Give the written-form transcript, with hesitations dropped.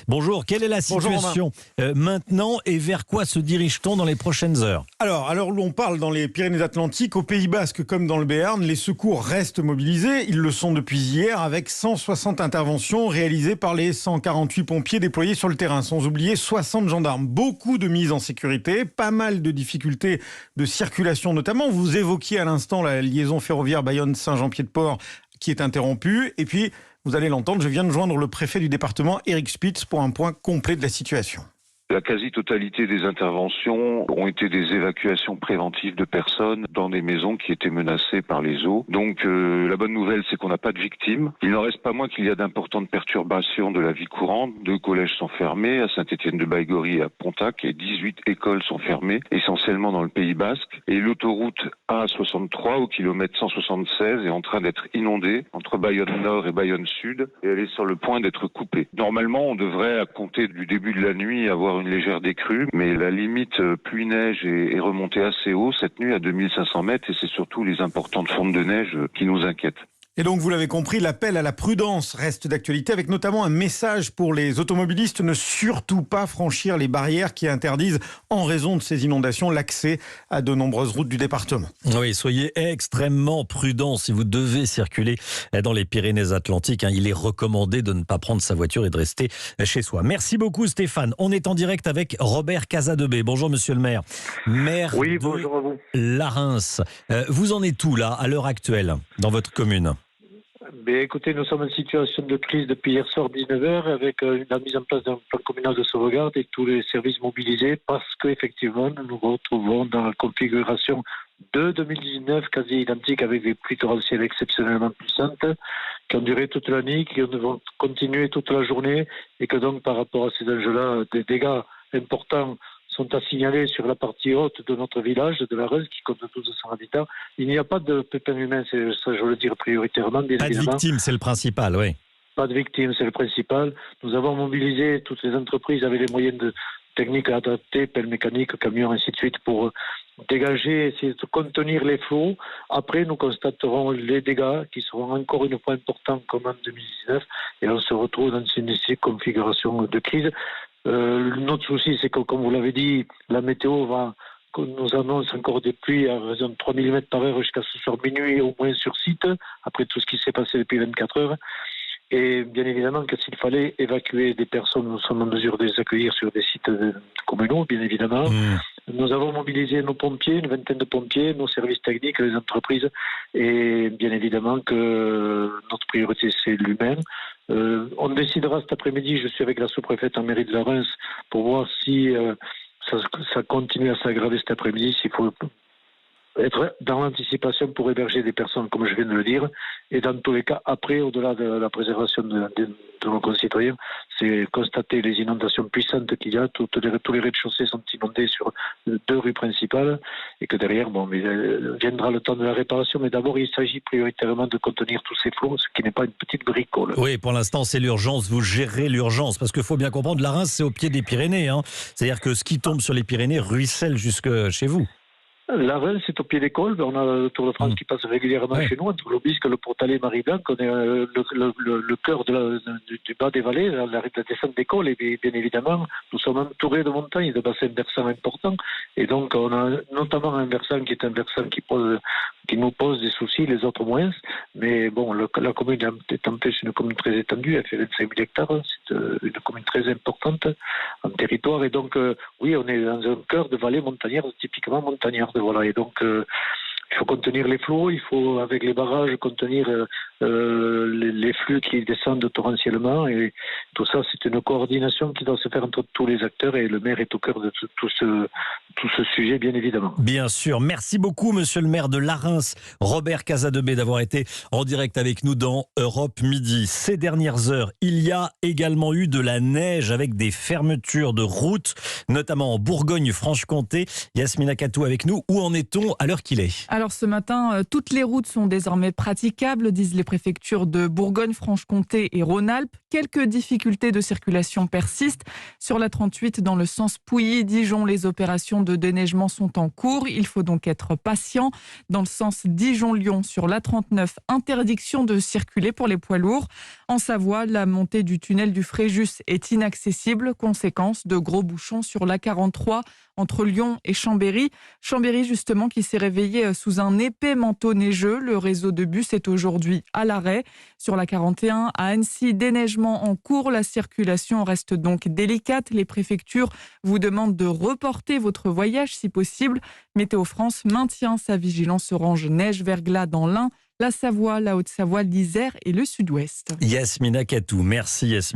Bonjour, quelle est la situation maintenant et vers quoi se dirige-t-on dans les prochaines heures? Alors, à l'heure où l'on parle dans les Pyrénées-Atlantiques, au Pays Basque comme dans le Béarn, les secours restent mobilisés. Ils le sont depuis hier avec 160 interventions réalisées par les 148 pompiers déployés sur le terrain. Sans oublier 60 gendarmes. Beaucoup de mises en sécurité, pas mal de difficultés de circulation notamment. Vous évoquiez à l'instant la liaison ferroviaire Bayonne-Saint-Jean-Pied-de-Port qui est interrompue. Et puis, vous allez l'entendre, je viens de joindre le préfet du département, Éric Spitz, pour un point complet de la situation. La quasi-totalité des interventions ont été des évacuations préventives de personnes dans des maisons qui étaient menacées par les eaux. Donc la bonne nouvelle, c'est qu'on n'a pas de victimes. Il n'en reste pas moins qu'il y a d'importantes perturbations de la vie courante. 2 collèges sont fermés à Saint-Étienne-de-Baïgory et à Pontac et 18 écoles sont fermées, essentiellement dans le Pays Basque. Et l'autoroute A63 au kilomètre 176 est en train d'être inondée entre Bayonne-Nord et Bayonne-Sud et elle est sur le point d'être coupée. Normalement, on devrait, à compter du début de la nuit, avoir une légère décrue, mais la limite pluie-neige est remontée assez haut cette nuit à 2500 mètres et c'est surtout les importantes fontes de neige qui nous inquiètent. Et donc, vous l'avez compris, l'appel à la prudence reste d'actualité avec notamment un message pour les automobilistes, ne surtout pas franchir les barrières qui interdisent, en raison de ces inondations, l'accès à de nombreuses routes du département. Oui, soyez extrêmement prudents si vous devez circuler dans les Pyrénées-Atlantiques. Il est recommandé de ne pas prendre sa voiture et de rester chez soi. Merci beaucoup Stéphane. On est en direct avec Robert Casadebé. Bonjour monsieur le maire. Maire oui, de bonjour à vous. Larens. Vous en êtes où là, à l'heure actuelle, dans votre commune ? Écoutez, nous sommes en situation de crise depuis hier soir 19h avec la mise en place d'un plan communal de sauvegarde et tous les services mobilisés parce qu'effectivement, nous nous retrouvons dans la configuration de 2019 quasi identique avec des pluies torrentielles exceptionnellement puissantes qui ont duré toute la nuit, qui vont continuer toute la journée et que donc par rapport à ces enjeux-là, des dégâts importants sont à signaler sur la partie haute de notre village, de la Reuse, qui compte 1200 habitants. Il n'y a pas de pépins humains, ça je veux le dire prioritairement, bien évidemment. Pas de victimes, c'est le principal, oui. Pas de victimes, c'est le principal. Nous avons mobilisé toutes les entreprises avec les moyens techniques adaptés, pelles mécaniques, camions, ainsi de suite, pour dégager, essayer de contenir les flots. Après, nous constaterons les dégâts qui seront encore une fois importants comme en 2019 et on se retrouve dans une configuration de crise. Notre souci, c'est que, comme vous l'avez dit, la météo nous annonce encore des pluies à raison de 3 mm par heure jusqu'à ce soir minuit, au moins sur site, après tout ce qui s'est passé depuis 24 heures. Et bien évidemment que s'il fallait évacuer des personnes, nous sommes en mesure de les accueillir sur des sites communaux, bien évidemment. Nous avons mobilisé nos pompiers, une vingtaine de pompiers, nos services techniques, les entreprises. Et bien évidemment que notre priorité, c'est l'humain. On décidera cet après-midi, je suis avec la sous-préfète en mairie de Larens, pour voir si ça continue à s'aggraver cet après-midi, s'il faut être dans l'anticipation pour héberger des personnes, comme je viens de le dire. Et dans tous les cas, après, au-delà de la préservation de nos concitoyens, c'est constater les inondations puissantes qu'il y a. Tous les rez-de-chaussée sont inondés sur 2 rues principales. Et que derrière, viendra le temps de la réparation. Mais d'abord, il s'agit prioritairement de contenir tous ces flots, ce qui n'est pas une petite bricole. Oui, pour l'instant, c'est l'urgence. Vous gérez l'urgence. Parce qu'il faut bien comprendre, Larens, c'est au pied des Pyrénées. C'est-à-dire que ce qui tombe sur les Pyrénées ruisselle jusque chez vous. La Reuse, c'est au pied des Cols. On a le Tour de France qui passe régulièrement chez nous, entre l'Aubisque, le Portalet, Marie-Blanc. On est le cœur du bas des vallées, la descente des Cols. Et bien évidemment, nous sommes entourés de montagnes, de bassins versants importants. Et donc, on a notamment un versant qui est un versant qui nous pose des soucis, les autres moins. Mais bon, la commune est en plus une commune très étendue. Elle fait 25 000 hectares. C'est une commune très importante en territoire. Et donc, oui, on est dans un cœur de vallée montagnarde, typiquement montagnarde. Voilà, et donc il faut contenir les flots, il faut avec les barrages contenir les flux qui descendent torrentiellement et tout ça c'est une coordination qui doit se faire entre tous les acteurs et le maire est au cœur de tout ce sujet bien évidemment. Bien sûr, merci beaucoup monsieur le maire de Larens, Robert Casadebé d'avoir été en direct avec nous dans Europe Midi. Ces dernières heures, il y a également eu de la neige avec des fermetures de routes, notamment en Bourgogne-Franche-Comté. Yasmina Katou avec nous, où en est-on à l'heure qu'il est ? Alors ce matin, toutes les routes sont désormais praticables, disent les préfectures de Bourgogne-Franche-Comté et Rhône-Alpes. Quelques difficultés de circulation persistent. Sur la 38, dans le sens Pouilly-Dijon, les opérations de déneigement sont en cours. Il faut donc être patient. Dans le sens Dijon-Lyon, sur la 39, interdiction de circuler pour les poids lourds. En Savoie, la montée du tunnel du Fréjus est inaccessible, conséquence de gros bouchons sur la 43 entre Lyon et Chambéry. Chambéry, justement, qui s'est réveillé sous un épais manteau neigeux. Le réseau de bus est aujourd'hui à l'arrêt. Sur la 41, à Annecy, déneigement en cours. La circulation reste donc délicate. Les préfectures vous demandent de reporter votre voyage si possible. Météo France maintient sa vigilance orange neige-verglas dans l'Ain, la Savoie, la Haute-Savoie, l'Isère et le Sud-Ouest. Yasmina Katou, merci Yasmina.